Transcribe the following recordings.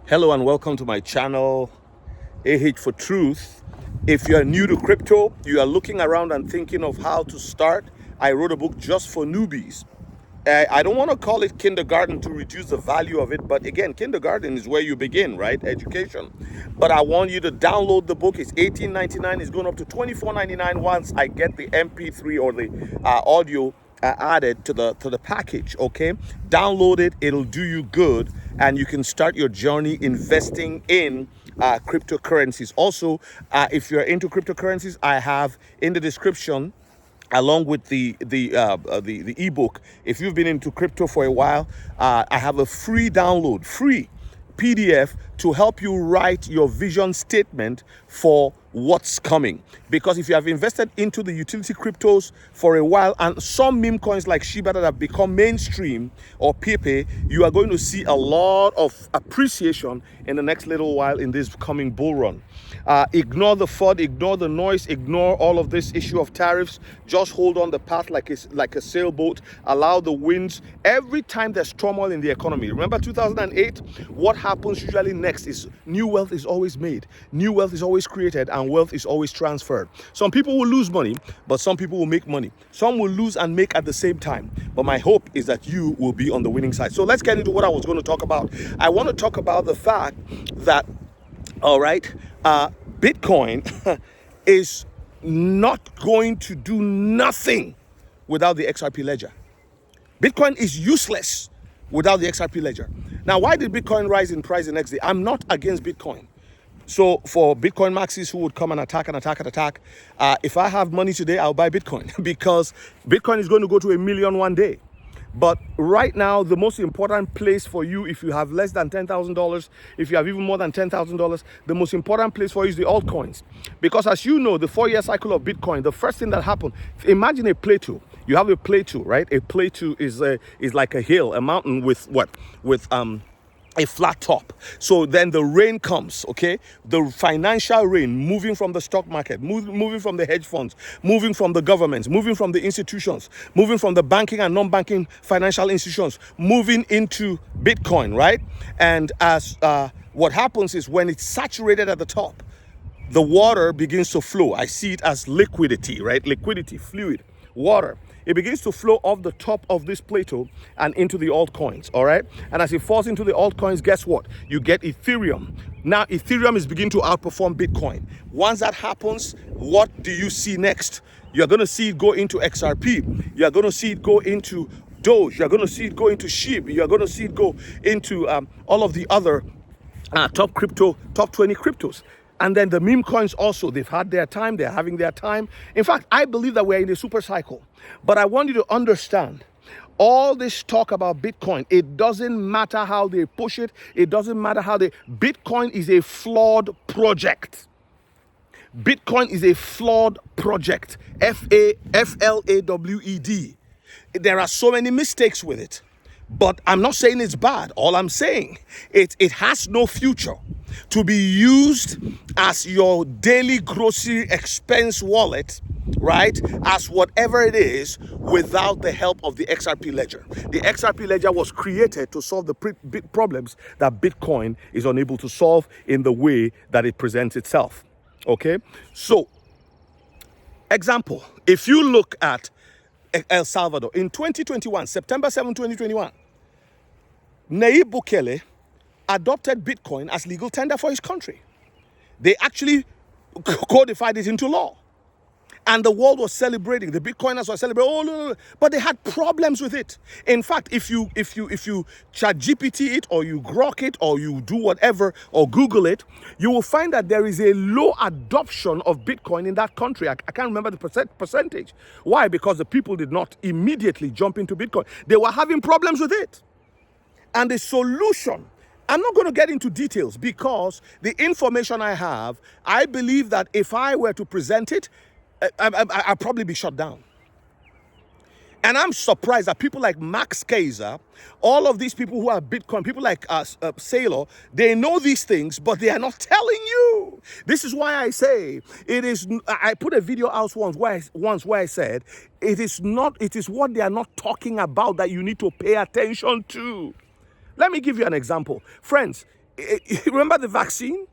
Hello and welcome to my channel, AH for Truth. If you are new to crypto, you are looking around and thinking of how to start, I wrote a book just for newbies. I don't want to call it kindergarten to reduce the value of it, but again, kindergarten is where you begin, right? Education. But I want you to download the book. It's $18.99. It's going up to $24.99 once I get the MP3 or the audio added to the package. Okay, download it. It'll do you good, and you can start your journey investing in cryptocurrencies. Also, if you're into cryptocurrencies, I have in the description, along with the ebook. If you've been into crypto for a while, I have a free download, free PDF to help you write your vision statement for what's coming. Because if you have invested into the utility cryptos for a while, and some meme coins like Shiba that have become mainstream, or Pepe, you are going to see a lot of appreciation in the next little while in this coming bull run. Ignore the FUD, ignore the noise, ignore all of this issue of tariffs. Just hold on the path like a sailboat. Allow the winds. Every time there's turmoil in the economy, remember 2008? What happens usually next is new wealth is always made, new wealth is always created, and wealth is always transferred. Some people will lose money, but some people will make money. Some will lose and make at the same time. But my hope is that you will be on the winning side. So let's get into what I was going to talk about. I want to talk about the fact that, all right, Bitcoin is not going to do nothing without the XRP ledger. Bitcoin is useless without the XRP ledger. Now, why did Bitcoin rise in price the next day? I'm not against Bitcoin. So for Bitcoin maxis who would come and attack, if I have money today, I'll buy Bitcoin because Bitcoin is going to go to 1 million one day. But right now, the most important place for you, if you have less than $10,000, if you have even more than $10,000, the most important place for you is the altcoins. Because as you know, the 4-year cycle of Bitcoin, the first thing that happened, imagine a Plato. You have a Plato, right? A Plato is like a hill, a mountain with what? With a flat top. So then the rain comes, okay? The financial rain moving from the stock market, moving from the hedge funds, moving from the governments, moving from the institutions, moving from the banking and non-banking financial institutions, moving into Bitcoin, right? And as what happens is when it's saturated at the top, the water begins to flow. I see it as liquidity, right? Liquidity, fluid, water. It begins to flow off the top of this Plato and into the altcoins, all right? And as it falls into the altcoins, guess what? You get Ethereum. Now, Ethereum is beginning to outperform Bitcoin. Once that happens, what do you see next? You're going to see it go into XRP. You're going to see it go into Doge. You're going to see it go into SHIB. You're going to see it go into all of the other top 20 cryptos. And then the meme coins also, they've had their time, they're having their time. In fact, I believe that we're in a super cycle. But I want you to understand, all this talk about Bitcoin, it doesn't matter how they push it. It doesn't matter how Bitcoin is a flawed project. Bitcoin is a flawed project. FLAWED. There are so many mistakes with it. But I'm not saying it's bad. All I'm saying, it has no future to be used as your daily grocery expense wallet, right? As whatever it is, without the help of the XRP ledger. The XRP ledger was created to solve the problems that Bitcoin is unable to solve in the way that it presents itself. Okay? So, example, if you look at El Salvador in 2021, September 7, 2021, Nayib Bukele adopted Bitcoin as legal tender for his country. They actually codified it into law. And the world was celebrating. The Bitcoiners were celebrating. Oh, no. But they had problems with it. In fact, if you chat GPT it, or you grok it, or you do whatever, or Google it, you will find that there is a low adoption of Bitcoin in that country. I can't remember the percentage. Why? Because the people did not immediately jump into Bitcoin. They were having problems with it. And the solution, I'm not going to get into details because the information I have, I believe that if I were to present it, I'd probably be shut down. And I'm surprised that people like Max Kaiser, all of these people who are Bitcoin, people like Sailor, they know these things, but they are not telling you. This is why I say it is. I put a video out once where I said it is what they are not talking about that you need to pay attention to. Let me give you an example. Friends, Remember the vaccine?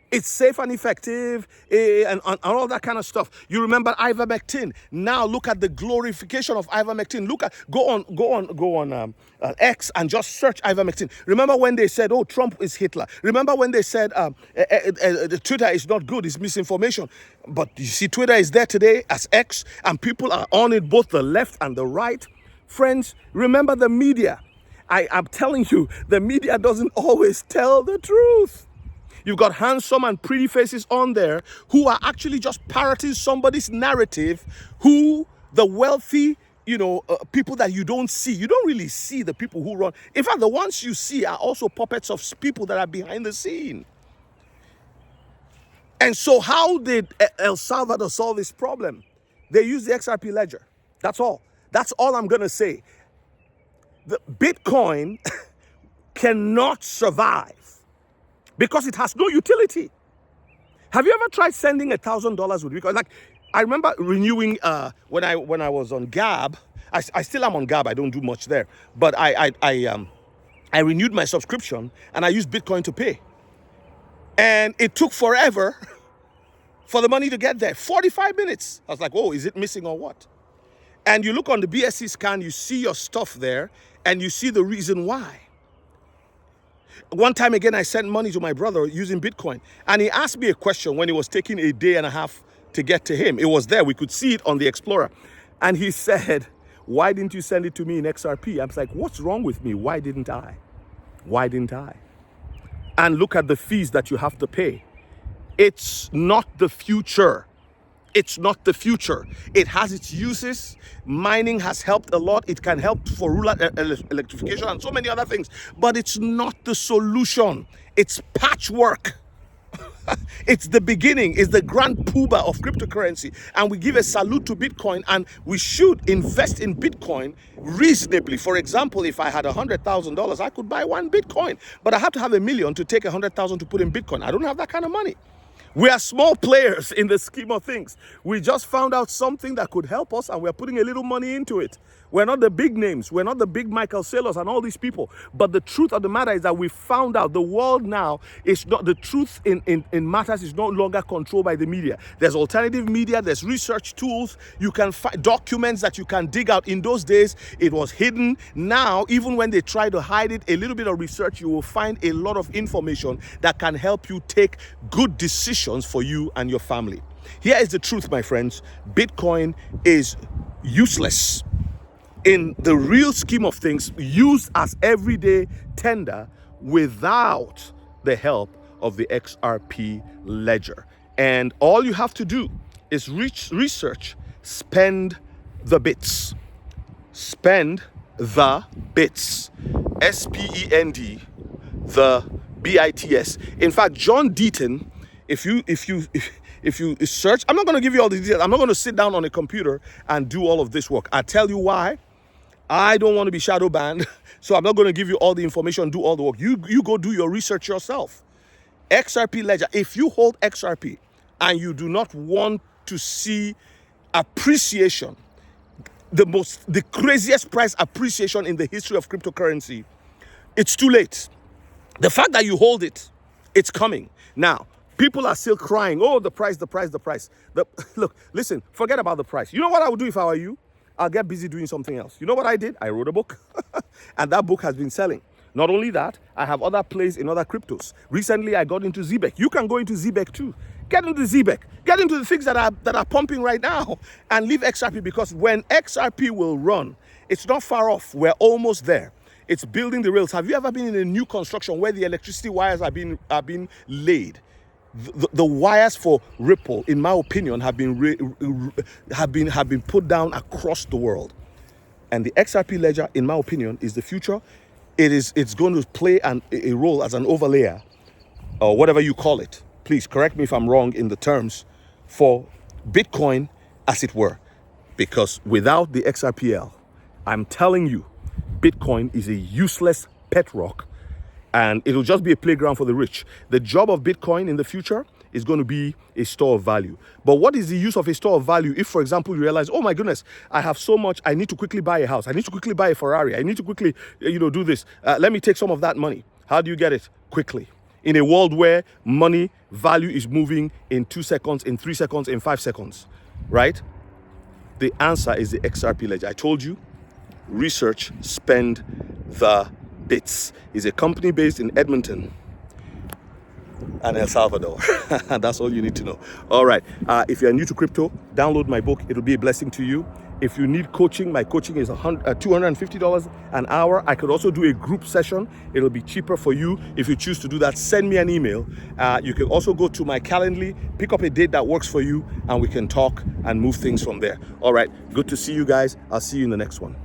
It's safe and effective, and all that kind of stuff. You remember ivermectin. Now look at the glorification of ivermectin. Go on X and just search ivermectin. Remember when they said, "Oh, Trump is Hitler." Remember when they said, "Twitter is not good; it's misinformation." But you see, Twitter is there today as X, and people are on it, both the left and the right. Friends, remember the media. I'm telling you, the media doesn't always tell the truth. You've got handsome and pretty faces on there who are actually just parroting somebody's narrative, who the wealthy, people that you don't see. You don't really see the people who run. In fact, the ones you see are also puppets of people that are behind the scene. And so how did El Salvador solve this problem? They used the XRP ledger. That's all. That's all I'm going to say. The Bitcoin cannot survive because it has no utility. Have you ever tried sending $1,000 with Bitcoin? Like, I remember renewing when I was on Gab. I still am on Gab. I don't do much there, but I renewed my subscription and I used Bitcoin to pay, and it took forever for the money to get there. 45 minutes. I was like, "Oh, is it missing or what?" And you look on the BSC scan, you see your stuff there, and you see the reason why. One time again, I sent money to my brother using Bitcoin, and he asked me a question when it was taking a day and a half to get to him. It was there. We could see it on the Explorer. And he said, "Why didn't you send it to me in XRP?" I was like, "What's wrong with me? Why didn't I? Why didn't I?" And look at the fees that you have to pay. It's not the future. It's not the future. It has its uses. Mining has helped a lot. It can help for rural electrification and so many other things. But it's not the solution. It's patchwork. It's the beginning. It's the grand poobah of cryptocurrency. And we give a salute to Bitcoin, and we should invest in Bitcoin reasonably. For example, if I had $100,000, I could buy one Bitcoin. But I have to have $1 million to take 100,000 to put in Bitcoin. I don't have that kind of money. We are small players in the scheme of things. We just found out something that could help us, and we're putting a little money into it. We're not the big names. We're not the big Michael Saylors and all these people. But the truth of the matter is that we found out the world now is not, the truth in matters is no longer controlled by the media. There's alternative media. There's research tools. You can find documents that you can dig out. In those days, it was hidden. Now, even when they try to hide it, a little bit of research, you will find a lot of information that can help you take good decisions for you and your family. Here is the truth, my friends. Bitcoin is useless in the real scheme of things, used as everyday tender without the help of the XRP ledger. And all you have to do is research, spend the bits. Spend the bits. SPEND, the BITS. In fact, John Deaton, if you search, I'm not going to give you all the details. I'm not going to sit down on a computer and do all of this work. I'll tell you why. I don't want to be shadow banned, so I'm not going to give you all the information, do all the work. You go do your research yourself. XRP ledger. If you hold XRP and you do not want to see appreciation, the craziest price appreciation in the history of cryptocurrency, it's too late. The fact that you hold it, it's coming. Now, people are still crying, "Oh, the price, the price, the price." Look, listen, forget about the price. You know what I would do if I were you? I'll get busy doing something else. You know what I did? I wrote a book, and that book has been selling. Not only that, I have other plays in other cryptos. Recently, I got into ZBEC. You can go into ZBEC too. Get into ZBEC. Get into the things that are pumping right now, and leave XRP, because when XRP will run, it's not far off. We're almost there. It's building the rails. Have you ever been in a new construction where the electricity wires are being laid? The wires for Ripple, in my opinion, have been put down across the world. And the XRP ledger, in my opinion, is the future. It's going to play a role as an overlayer, or whatever you call it. Please correct me if I'm wrong in the terms, for Bitcoin, as it were. Because without the XRPL, I'm telling you, Bitcoin is a useless pet rock, and it'll just be a playground for the rich. The job of Bitcoin in the future is going to be a store of value. But what is the use of a store of value if, for example, you realize, "Oh my goodness, I have so much, I need to quickly buy a house. I need to quickly buy a Ferrari. I need to quickly, do this. Let me take some of that money." How do you get it? Quickly. in a world where money value is moving in 2 seconds, in 3 seconds, in 5 seconds, right? The answer is the XRP ledger. I told you, research, spend the bits. It's a company based in Edmonton and El Salvador. That's all you need to know. All right. If you're new to crypto, download my book. It'll be a blessing to you. If you need coaching, my coaching is $250 an hour. I could also do a group session. It'll be cheaper for you. If you choose to do that, send me an email. You can also go to my Calendly, pick up a date that works for you, and we can talk and move things from there. All right. Good to see you guys. I'll see you in the next one.